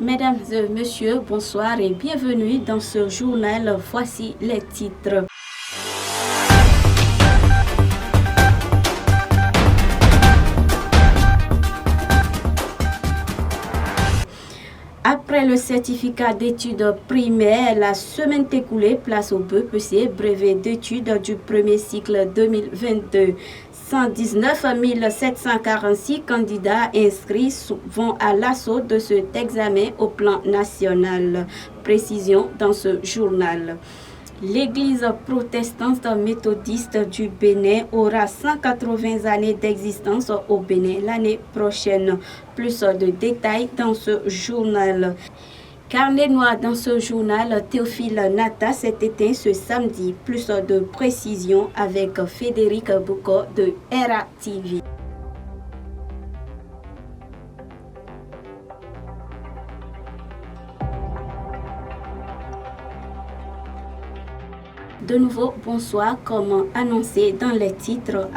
Mesdames et messieurs, bonsoir et bienvenue dans ce journal. Voici les titres. Après le certificat d'études primaires, la semaine écoulée, place au BEPC, brevet d'études du premier cycle 2022. 119 746 candidats inscrits vont à l'assaut de cet examen au plan national. Précision dans ce journal. L'Église protestante méthodiste du Bénin aura 180 années d'existence au Bénin l'année prochaine. Plus de détails dans ce journal. Carnet noir dans ce journal, Théophile Nata s'est éteint ce samedi. Plus de précisions avec Frédéric Boucaud de RATV. De nouveau, bonsoir, comme annoncé dans les titres.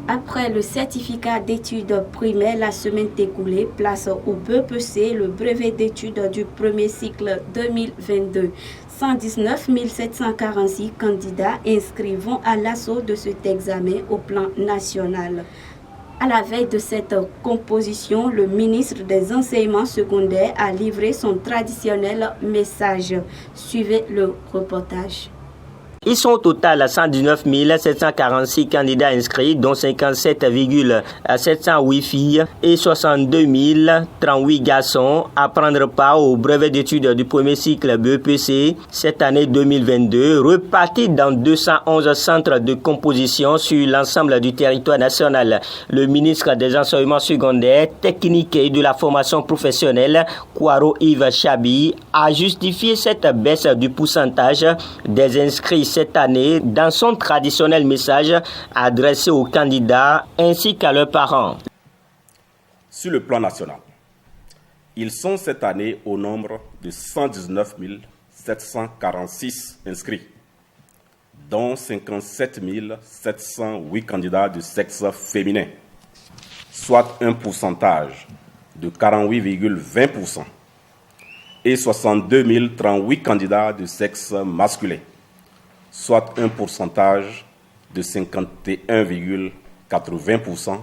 Après le certificat d'études primaires, la semaine écoulée, place au BEPC, le brevet d'études du premier cycle 2022. 119 746 candidats inscrits vont à l'assaut de cet examen au plan national. À la veille de cette composition, le ministre des Enseignements secondaires a livré son traditionnel message. Suivez le reportage. Ils sont au total 119 746 candidats inscrits, dont 57,708 filles et 62 038 garçons à prendre part au brevet d'études du premier cycle BEPC cette année 2022, repartis dans 211 centres de composition sur l'ensemble du territoire national. Le ministre des Enseignements secondaires, techniques et de la formation professionnelle, Kwaro Yves Chabi, a justifié cette baisse du pourcentage des inscrits cette année dans son traditionnel message adressé aux candidats ainsi qu'à leurs parents. Sur le plan national, ils sont cette année au nombre de 119 746 inscrits, dont 57 708 candidats de sexe féminin, soit un pourcentage de 48,20%, et 62 038 candidats de sexe masculin, soit un pourcentage de 51,80%,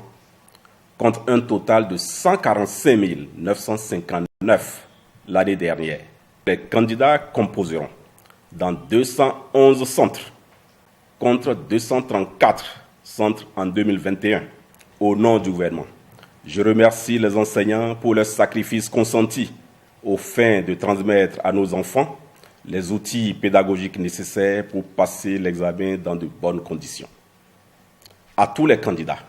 contre un total de 145 959 l'année dernière. Les candidats composeront dans 211 centres, contre 234 centres en 2021, au nom du gouvernement. Je remercie les enseignants pour leur sacrifice consenti aux fins de transmettre à nos enfants les outils pédagogiques nécessaires pour passer l'examen dans de bonnes conditions. À tous les candidats,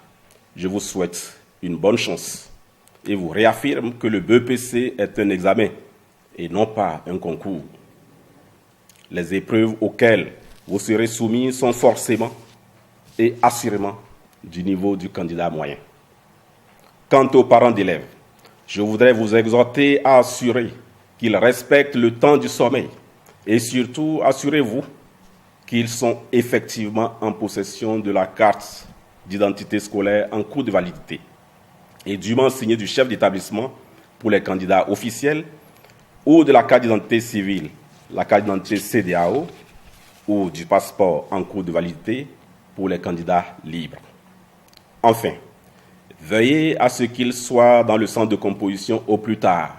je vous souhaite une bonne chance et vous réaffirme que le BEPC est un examen et non pas un concours. Les épreuves auxquelles vous serez soumis sont forcément et assurément du niveau du candidat moyen. Quant aux parents d'élèves, je voudrais vous exhorter à assurer qu'ils respectent le temps du sommeil. Et surtout, assurez-vous qu'ils sont effectivement en possession de la carte d'identité scolaire en cours de validité et dûment signée du chef d'établissement pour les candidats officiels ou de la carte d'identité civile, la carte d'identité CEDEAO ou du passeport en cours de validité pour les candidats libres. Enfin, veuillez à ce qu'ils soient dans le centre de composition au plus tard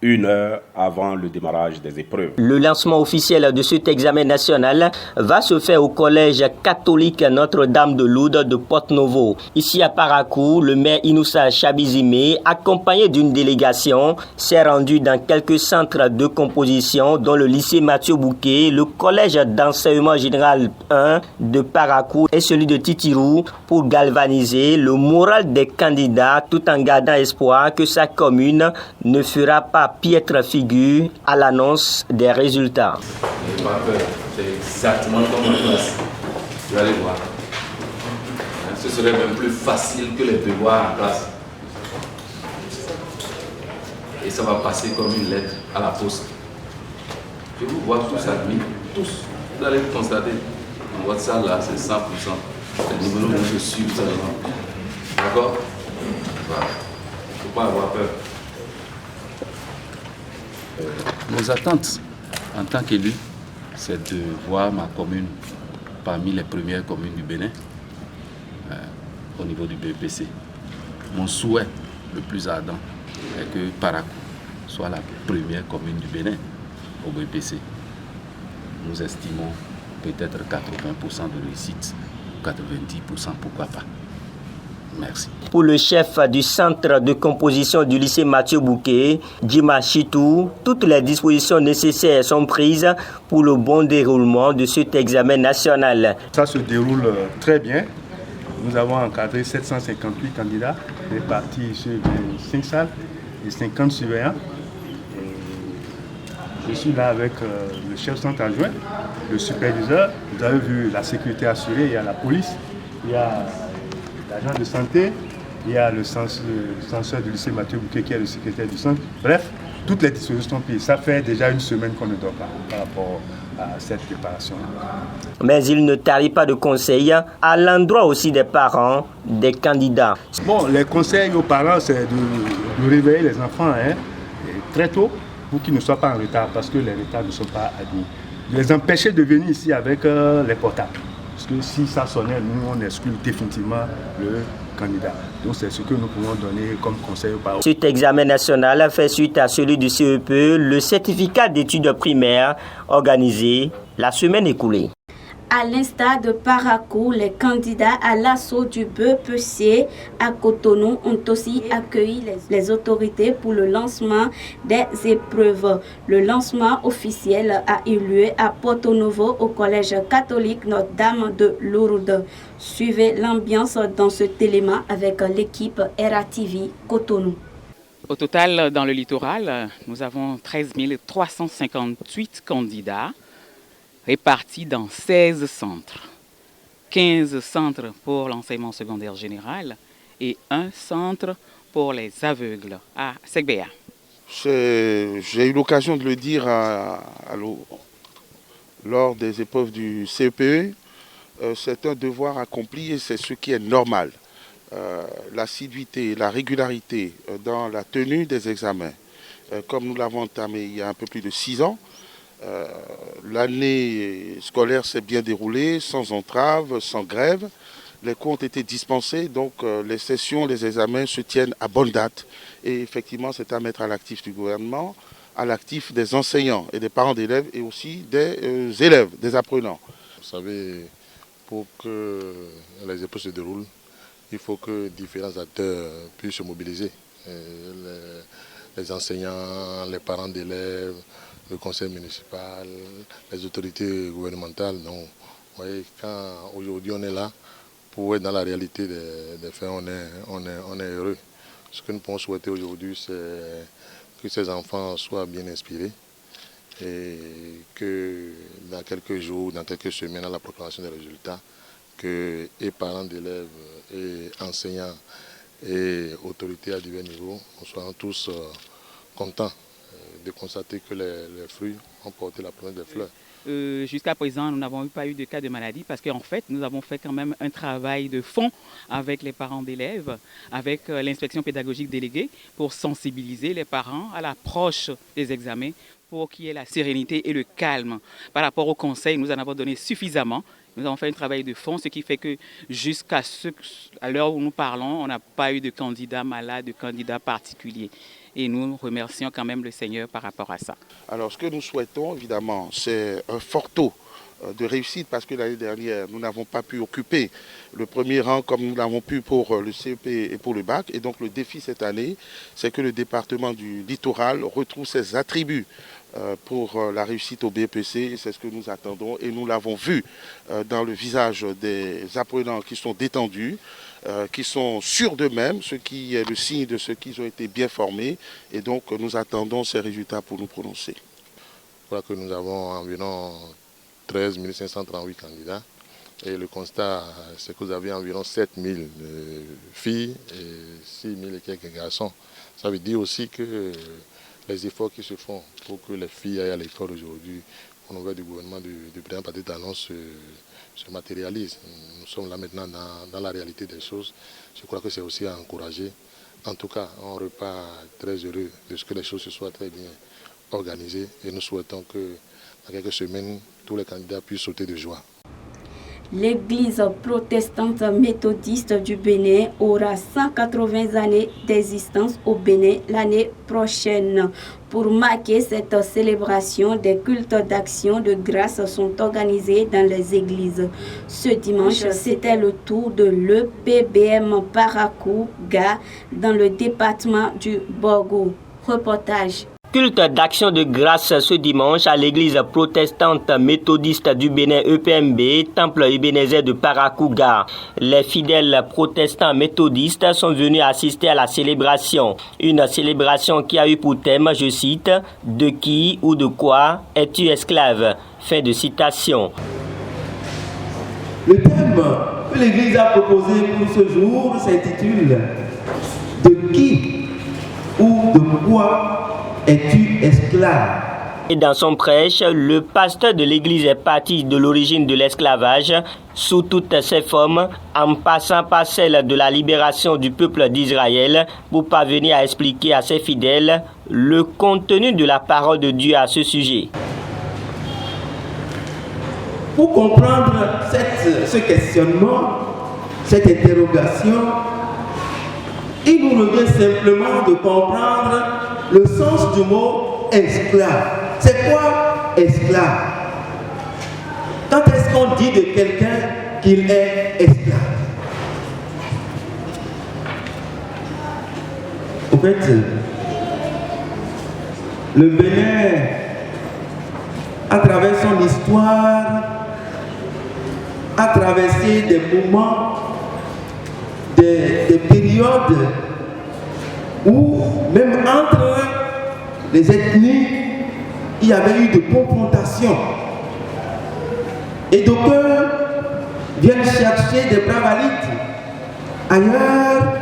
1 heure avant le démarrage des épreuves. Le lancement officiel de cet examen national va se faire au collège catholique Notre-Dame de Lourdes de Porte-Novo. Ici à Parakou, le maire Inoussa Chabizime, accompagné d'une délégation, s'est rendu dans quelques centres de composition, dont le lycée Mathieu Bouquet, le collège d'enseignement général 1 de Parakou et celui de Titirou, pour galvaniser le moral des candidats tout en gardant espoir que sa commune ne fera pas piètre figure à l'annonce des résultats. N'ayez pas peur, c'est exactement comme en classe. Vous allez voir. Ce serait même plus facile que les devoirs en classe. Et ça va passer comme une lettre à la poste. Je vous vois tous admis, tous. Vous allez constater. Votre salle là, c'est 100%. Les numéros vont se suivre seulement. D'accord? Voilà. Il ne faut pas avoir peur. Nos attentes en tant qu'élus, c'est de voir ma commune parmi les premières communes du Bénin au niveau du BEPC. Mon souhait le plus ardent est que Parakou soit la première commune du Bénin au BEPC. Nous estimons peut-être 80% de réussite, 90%, pourquoi pas. Merci. Pour le chef du centre de composition du lycée Mathieu Bouquet, Djima Chitou, toutes les dispositions nécessaires sont prises pour le bon déroulement de cet examen national. Ça se déroule très bien. Nous avons encadré 758 candidats répartis sur 5 salles et 50 surveillants. Je suis là avec le chef centre adjoint, le superviseur. Vous avez vu la sécurité assurée, il y a la police, il y a l'agent de santé, il y a le censeur du lycée Mathieu Bouquet qui est le secrétaire du centre. Bref, toutes les dispositions sont prises. Ça fait déjà une semaine qu'on ne dort pas par rapport à cette préparation-là. Mais il ne tarit pas de conseils à l'endroit aussi des parents, des candidats. Bon, les conseils aux parents, c'est de réveiller les enfants très tôt pour qu'ils ne soient pas en retard, parce que les retards ne sont pas admis. De les empêcher de venir ici avec les portables. Parce que si ça sonnait, nous, on exclut définitivement le candidat. Donc c'est ce que nous pouvons donner comme conseil aux parents. Cet examen national fait suite à celui du CEP, le certificat d'études primaires organisé la semaine écoulée. À l'instar de Parakou, les candidats à l'assaut du BEPC à Cotonou ont aussi accueilli les autorités pour le lancement des épreuves. Le lancement officiel a eu lieu à Porto Novo au collège catholique Notre-Dame de Lourdes. Suivez l'ambiance dans cet élément avec l'équipe RATV Cotonou. Au total, dans le littoral, nous avons 13 358 candidats répartis dans 16 centres. 15 centres pour l'enseignement secondaire général et un centre pour les aveugles à Segbea. J'ai eu l'occasion de le dire lors des épreuves du CPE. C'est un devoir accompli et c'est ce qui est normal. L'assiduité, la régularité dans la tenue des examens, comme nous l'avons entamé il y a un peu plus de 6 ans, l'année scolaire s'est bien déroulée, sans entrave, sans grève. Les cours ont été dispensés, donc les sessions, les examens se tiennent à bonne date. Et effectivement, c'est à mettre à l'actif du gouvernement, à l'actif des enseignants et des parents d'élèves et aussi des élèves, des apprenants. Vous savez, pour que les épreuves se déroulent, il faut que différents acteurs puissent se mobiliser. Les enseignants, les parents d'élèves, le conseil municipal, les autorités gouvernementales. Donc, vous voyez, quand aujourd'hui on est là, pour être dans la réalité des faits, on est heureux. Ce que nous pouvons souhaiter aujourd'hui, c'est que ces enfants soient bien inspirés et que dans quelques jours, dans quelques semaines, à la proclamation des résultats, que les parents d'élèves et enseignants et autorités à divers niveaux, nous soyons tous contents de constater que les fruits ont porté la promesse des fleurs. Jusqu'à présent, nous n'avons pas eu de cas de maladie parce qu'en fait, nous avons fait quand même un travail de fond avec les parents d'élèves, avec l'inspection pédagogique déléguée pour sensibiliser les parents à l'approche des examens pour qu'il y ait la sérénité et le calme. Par rapport au conseil, nous en avons donné suffisamment. Nous avons fait un travail de fond, ce qui fait que jusqu'à l'heure où nous parlons, on n'a pas eu de candidat malade, de candidat particulier. Et nous remercions quand même le Seigneur par rapport à ça. Alors ce que nous souhaitons évidemment, c'est un fort taux de réussite parce que l'année dernière, nous n'avons pas pu occuper le premier rang comme nous l'avons pu pour le CEP et pour le bac. Et donc le défi cette année, c'est que le département du littoral retrouve ses attributs pour la réussite au BEPC. C'est ce que nous attendons et nous l'avons vu dans le visage des apprenants qui sont détendus, qui sont sûrs d'eux-mêmes, ce qui est le signe de ceux qui ont été bien formés. Et donc nous attendons ces résultats pour nous prononcer. Je crois que nous avons environ 13 538 candidats. Et le constat, c'est que vous avez environ 7 000 filles et 6 000 et quelques garçons. Ça veut dire aussi que les efforts qui se font pour que les filles aillent à l'école aujourd'hui, au niveau du gouvernement du président Patrice Talon se matérialisent. Nous sommes là maintenant dans la réalité des choses. Je crois que c'est aussi à encourager. En tout cas, on repart très heureux de ce que les choses se soient très bien organisé et nous souhaitons que dans quelques semaines, tous les candidats puissent sauter de joie. L'église protestante méthodiste du Bénin aura 180 années d'existence au Bénin l'année prochaine. Pour marquer cette célébration, des cultes d'action de grâce sont organisés dans les églises. Ce dimanche, c'était le tour de l'EPBM Paracouga dans le département du Borgo. Reportage. Culte d'action de grâce ce dimanche à l'église protestante méthodiste du Bénin EPMB, temple Ebenezer de Paracouga. Les fidèles protestants méthodistes sont venus assister à la célébration. Une célébration qui a eu pour thème, je cite, « De qui ou de quoi es-tu esclave ?» Fin de citation. Le thème que l'église a proposé pour ce jour s'intitule « De qui ou de quoi es-tu esclave ?» Et dans son prêche, le pasteur de l'église est parti de l'origine de l'esclavage sous toutes ses formes, en passant par celle de la libération du peuple d'Israël, pour parvenir à expliquer à ses fidèles le contenu de la parole de Dieu à ce sujet. Pour comprendre ce questionnement, cette interrogation, il nous revient simplement de comprendre le sens du mot esclave. C'est quoi esclave? Quand est-ce qu'on dit de quelqu'un qu'il est esclave? Au fait, le Bénin, à travers son histoire, a traversé des moments, des périodes où même entre les ethnies, il y avait eu de confrontations. Et d'aucuns viennent chercher des bravalites ailleurs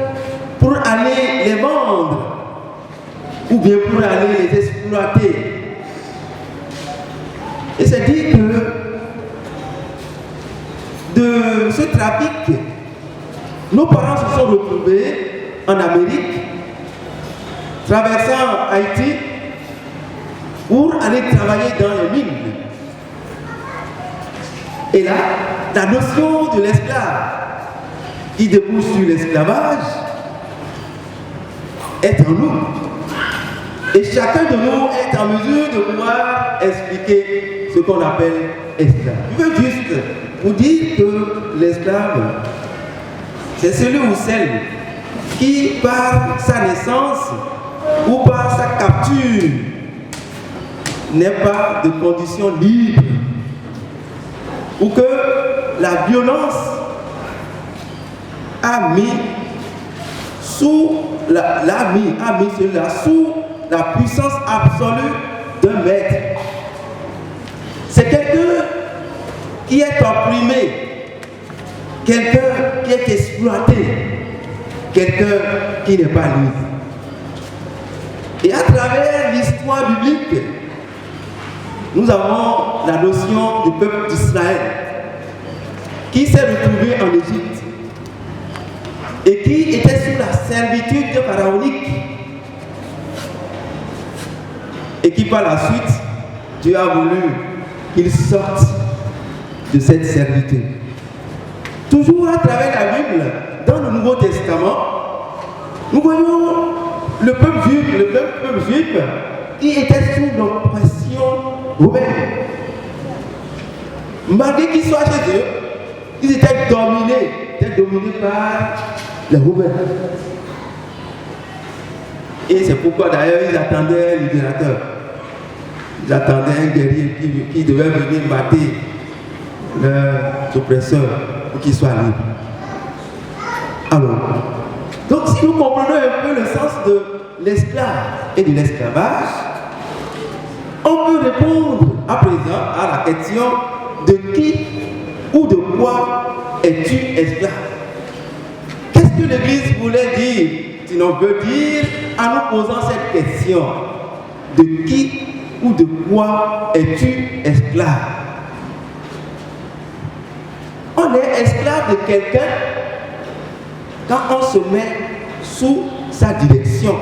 pour aller les vendre ou bien pour aller les exploiter. Et c'est dit que de ce trafic, nos parents se sont retrouvés en Amérique, traversant Haïti pour aller travailler dans les mines. Et là, la notion de l'esclave qui débouche sur l'esclavage est en nous. Et chacun de nous est en mesure de pouvoir expliquer ce qu'on appelle esclave. Je veux juste vous dire que l'esclave, c'est celui ou celle qui, par sa naissance ou par sa capture, n'est pas de condition libre, ou que la violence a mis sous sous la puissance absolue d'un maître. C'est quelqu'un qui est opprimé, quelqu'un qui est exploité, quelqu'un qui n'est pas libre. Et à travers l'histoire biblique, nous avons la notion du peuple d'Israël qui s'est retrouvé en Égypte et qui était sous la servitude pharaonique et qui par la suite, Dieu a voulu qu'il sorte de cette servitude. Toujours à travers la Bible, dans le Nouveau Testament, nous voyons le peuple juif qui était sous l'oppression romaine. Malgré qu'ils soient chez eux, ils étaient dominés par les Romains. Et c'est pourquoi d'ailleurs ils attendaient un libérateur. Ils attendaient un guerrier qui devait venir mater leurs oppresseurs pour qu'ils soient libres. Alors, donc si nous comprenons un peu le sens de l'esclave et de l'esclavage, on peut répondre à présent à la question de qui ou de quoi es-tu esclave? Qu'est-ce que l'Église voulait dire, sinon veut dire, en nous posant cette question? De qui ou de quoi es-tu esclave? On est esclave de quelqu'un quand on se met sous sa direction.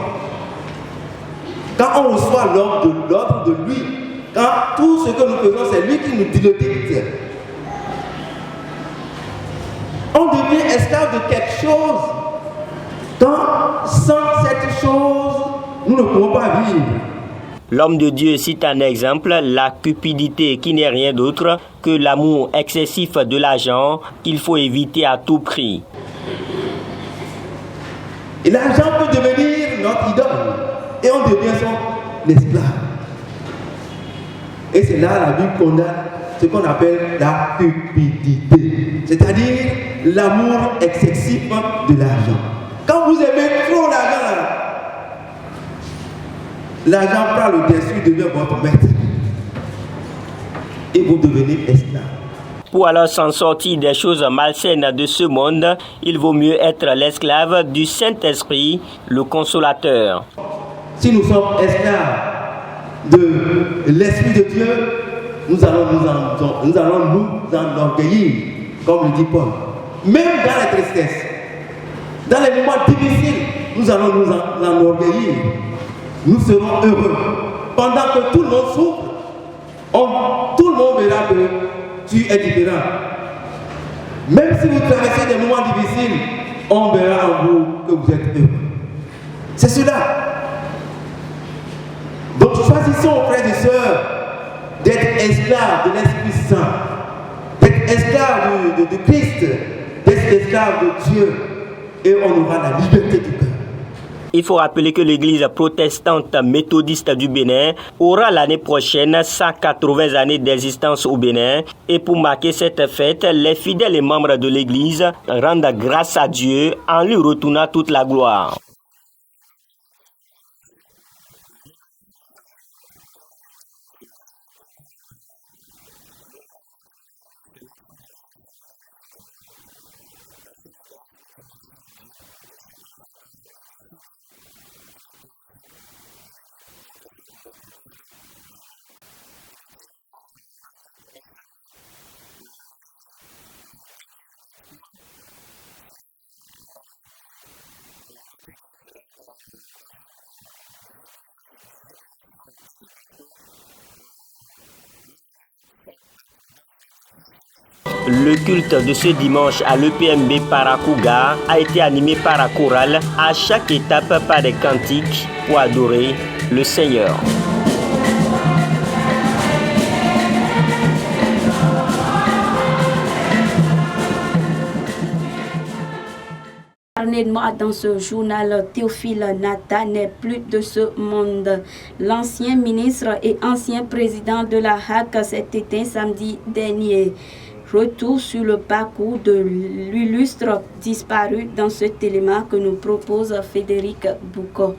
Quand on reçoit l'ordre de lui, quand tout ce que nous faisons, c'est lui qui nous dit le dicte, on devient esclave de quelque chose. Quand sans cette chose, nous ne pouvons pas vivre. L'homme de Dieu cite un exemple, la cupidité qui n'est rien d'autre que l'amour excessif de l'argent qu'il faut éviter à tout prix. Et l'argent peut devenir notre idole et on devient son esclave. Et c'est là la Bible condamne ce qu'on appelle la cupidité, c'est-à-dire l'amour excessif de l'argent. Quand vous aimez trop l'argent prend le dessus, devient votre maître. Et vous devenez esclave. Pour alors s'en sortir des choses malsaines de ce monde, il vaut mieux être l'esclave du Saint-Esprit, le Consolateur. Si nous sommes esclaves de l'Esprit de Dieu, nous allons nous enorgueillir, comme le dit Paul. Même dans la tristesse, dans les moments difficiles, nous allons nous enorgueillir. Nous serons heureux. Pendant que tout le monde souffre, tout le monde verra que tu es différent. Même si vous traversez des moments difficiles, on verra en vous que vous êtes heureux. C'est cela. Donc choisissons, frères et sœurs, d'être esclaves de l'Esprit Saint, d'être esclaves de Christ, d'être esclaves de Dieu, et on aura la liberté du cœur. Il faut rappeler que l'église protestante méthodiste du Bénin aura l'année prochaine 180 années d'existence au Bénin. Et pour marquer cette fête, les fidèles et membres de l'église rendent grâce à Dieu en lui retournant toute la gloire. Le culte de ce dimanche à l'EPMB Paracuga a été animé par la chorale, à chaque étape par des cantiques pour adorer le Seigneur. Dans ce journal, Théophile Nata n'est plus de ce monde. L'ancien ministre et ancien président de la HAC s'est éteint samedi dernier. Retour sur le parcours de l'illustre disparu dans cet élément que nous propose Frédéric Boucaud.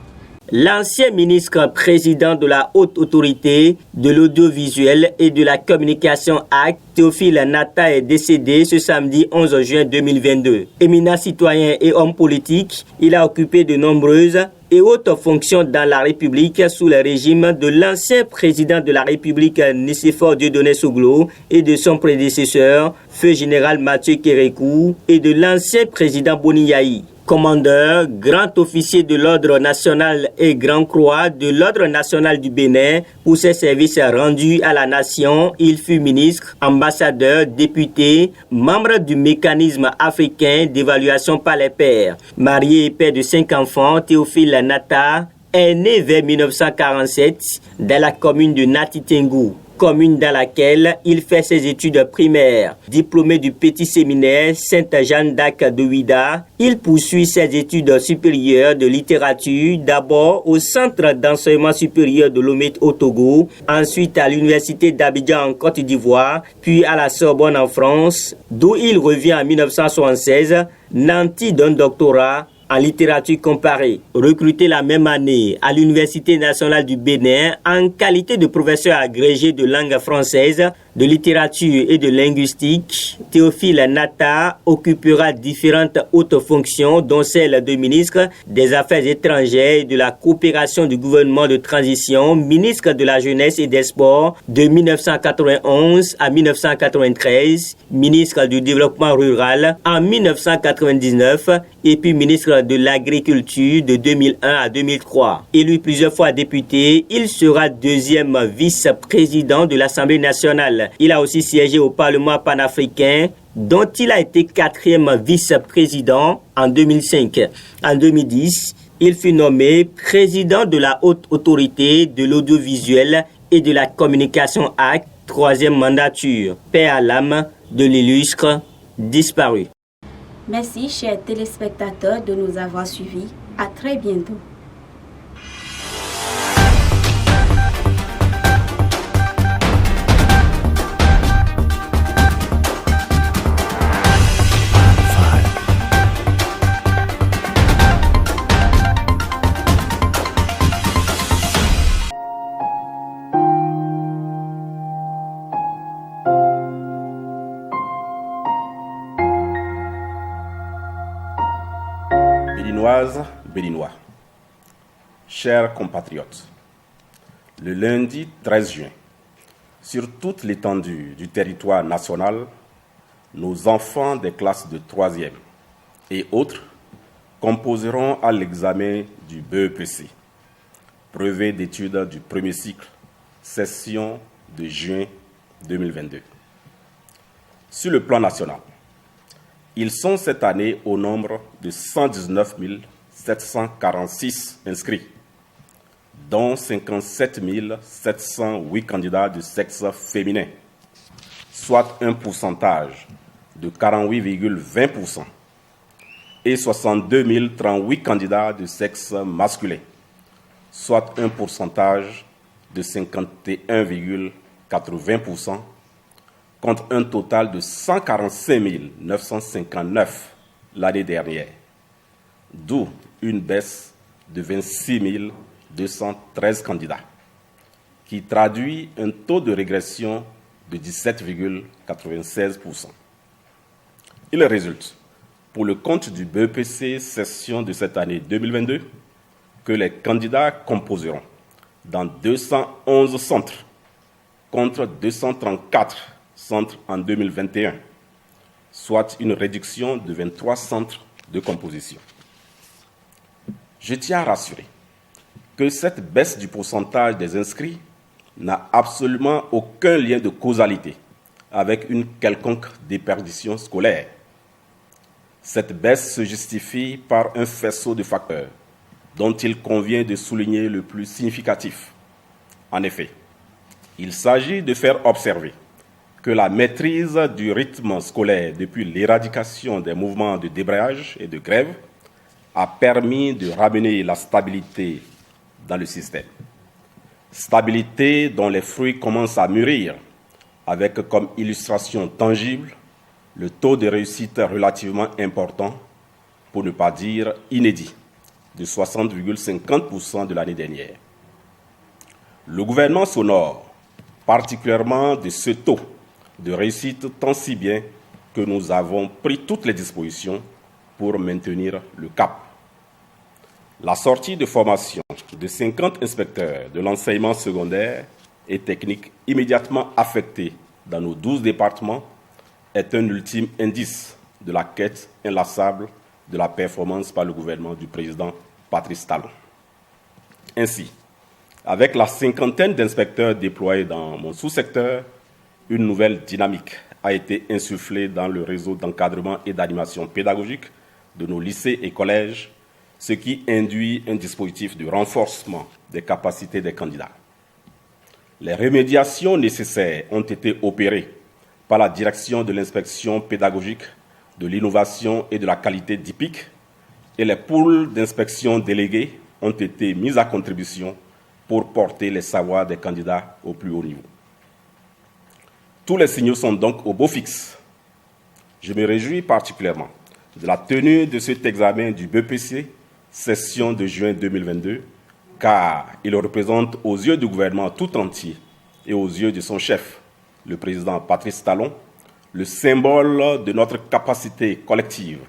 L'ancien ministre président de la Haute Autorité de l'Audiovisuel et de la Communication HAC, Théophile Nata, est décédé ce samedi 11 juin 2022. Éminent citoyen et homme politique, il a occupé de nombreuses et hautes fonctions dans la République sous le régime de l'ancien président de la République Nicéphore Dieudonné Soglo et de son prédécesseur, feu général Mathieu Kérékou, et de l'ancien président Boni Yayi. Commandeur, grand officier de l'Ordre national et grand croix de l'Ordre national du Bénin pour ses services rendus à la nation, il fut ministre, ambassadeur, député, membre du mécanisme africain d'évaluation par les pairs. Marié et père de 5 enfants, Théophile Nata est né vers 1947 dans la commune de Natitengu, commune dans laquelle il fait ses études primaires. Diplômé du petit séminaire Sainte-Jeanne d'Arc de Ouidah, il poursuit ses études supérieures de littérature, d'abord au Centre d'enseignement supérieur de Lomé au Togo, ensuite à l'Université d'Abidjan en Côte d'Ivoire, puis à la Sorbonne en France, d'où il revient en 1976, nanti d'un doctorat en littérature comparée. Recruté la même année à l'Université nationale du Bénin en qualité de professeur agrégé de langue française, de littérature et de linguistique, Théophile Nata occupera différentes hautes fonctions, dont celle de ministre des Affaires étrangères et de la coopération du gouvernement de transition, ministre de la Jeunesse et des Sports de 1991 à 1993, ministre du Développement rural en 1999 et puis ministre de l'Agriculture de 2001 à 2003. Élu plusieurs fois député, il sera deuxième vice-président de l'Assemblée nationale. Il a aussi siégé au Parlement panafricain, dont il a été quatrième vice-président en 2005. En 2010, il fut nommé président de la Haute Autorité de l'Audiovisuel et de la Communication Acte, troisième mandature. Paix à l'âme de l'illustre disparu. Merci, chers téléspectateurs, de nous avoir suivis. À très bientôt. Béninois, chers compatriotes, le lundi 13 juin, sur toute l'étendue du territoire national, nos enfants des classes de 3e et autres composeront à l'examen du BEPC, brevet d'études du premier cycle, session de juin 2022. Sur le plan national, ils sont cette année au nombre de 119 746 inscrits, dont 57 708 candidats de sexe féminin, soit un pourcentage de 48,20%, et 62 038 candidats de sexe masculin, soit un pourcentage de 51,80%, contre un total de 145 959 l'année dernière, d'où une baisse de 26 213 candidats, qui traduit un taux de régression de 17,96%. Il résulte, pour le compte du BEPC session de cette année 2022, que les candidats composeront dans 211 centres contre 234 centres en 2021, soit une réduction de 23 centres de composition. Je tiens à rassurer que cette baisse du pourcentage des inscrits n'a absolument aucun lien de causalité avec une quelconque déperdition scolaire. Cette baisse se justifie par un faisceau de facteurs dont il convient de souligner le plus significatif. En effet, il s'agit de faire observer que la maîtrise du rythme scolaire depuis l'éradication des mouvements de débrayage et de grève a permis de ramener la stabilité dans le système. Stabilité dont les fruits commencent à mûrir, avec comme illustration tangible le taux de réussite relativement important, pour ne pas dire inédit, de 60,50% de l'année dernière. Le gouvernement s'honore particulièrement de ce taux de réussite, tant si bien que nous avons pris toutes les dispositions pour maintenir le cap. La sortie de formation de 50 inspecteurs de l'enseignement secondaire et technique immédiatement affectés dans nos 12 départements est un ultime indice de la quête inlassable de la performance par le gouvernement du président Patrice Talon. Ainsi, avec la cinquantaine d'inspecteurs déployés dans mon sous-secteur, une nouvelle dynamique a été insufflée dans le réseau d'encadrement et d'animation pédagogique de nos lycées et collèges, ce qui induit un dispositif de renforcement des capacités des candidats. Les remédiations nécessaires ont été opérées par la direction de l'inspection pédagogique, de l'innovation et de la qualité d'IPIC, et les pools d'inspection délégués ont été mis à contribution pour porter les savoirs des candidats au plus haut niveau. Tous les signaux sont donc au beau fixe. Je me réjouis particulièrement de la tenue de cet examen du BEPC, session de juin 2022, car il représente aux yeux du gouvernement tout entier et aux yeux de son chef le président Patrice Talon, le symbole de notre capacité collective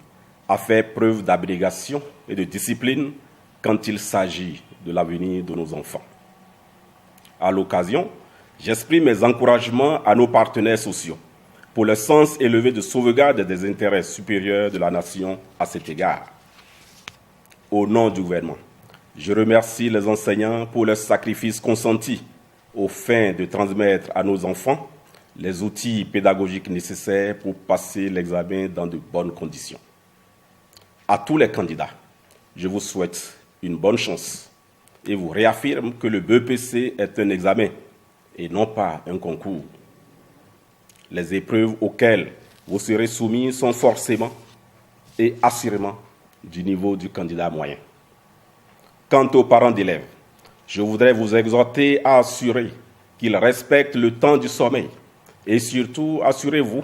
à faire preuve d'abnégation et de discipline quand il s'agit de l'avenir de nos enfants. À l'occasion, j'exprime mes encouragements à nos partenaires sociaux pour le sens élevé de sauvegarde des intérêts supérieurs de la nation à cet égard. Au nom du gouvernement, je remercie les enseignants pour leur sacrifice consenti aux fins de transmettre à nos enfants les outils pédagogiques nécessaires pour passer l'examen dans de bonnes conditions. À tous les candidats, je vous souhaite une bonne chance et vous réaffirme que le BEPC est un examen et non pas un concours. Les épreuves auxquelles vous serez soumis sont forcément et assurément du niveau du candidat moyen. Quant aux parents d'élèves, je voudrais vous exhorter à assurer qu'ils respectent le temps du sommeil et surtout assurez-vous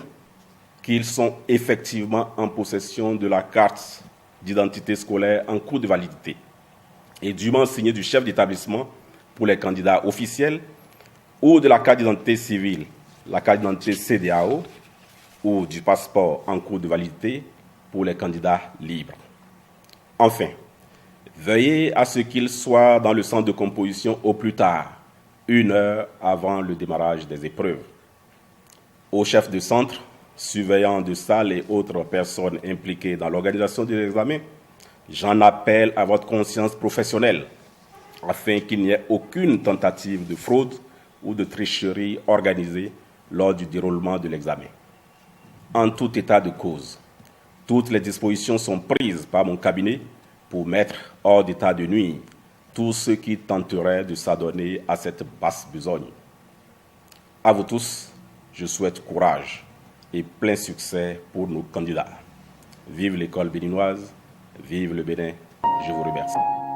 qu'ils sont effectivement en possession de la carte d'identité scolaire en cours de validité et dûment signée du chef d'établissement pour les candidats officiels ou de la carte d'identité civile, la carte d'identité CEDEAO ou du passeport en cours de validité pour les candidats libres. Enfin, veuillez à ce qu'ils soient dans le centre de composition au plus tard, 1 heure avant le démarrage des épreuves. Aux chefs de centre, surveillants de salle et autres personnes impliquées dans l'organisation des examens, j'en appelle à votre conscience professionnelle afin qu'il n'y ait aucune tentative de fraude ou de tricherie organisée lors du déroulement de l'examen. En tout état de cause, toutes les dispositions sont prises par mon cabinet pour mettre hors d'état de nuire tous ceux qui tenteraient de s'adonner à cette basse besogne. À vous tous, je souhaite courage et plein succès pour nos candidats. Vive l'école béninoise, vive le Bénin, je vous remercie.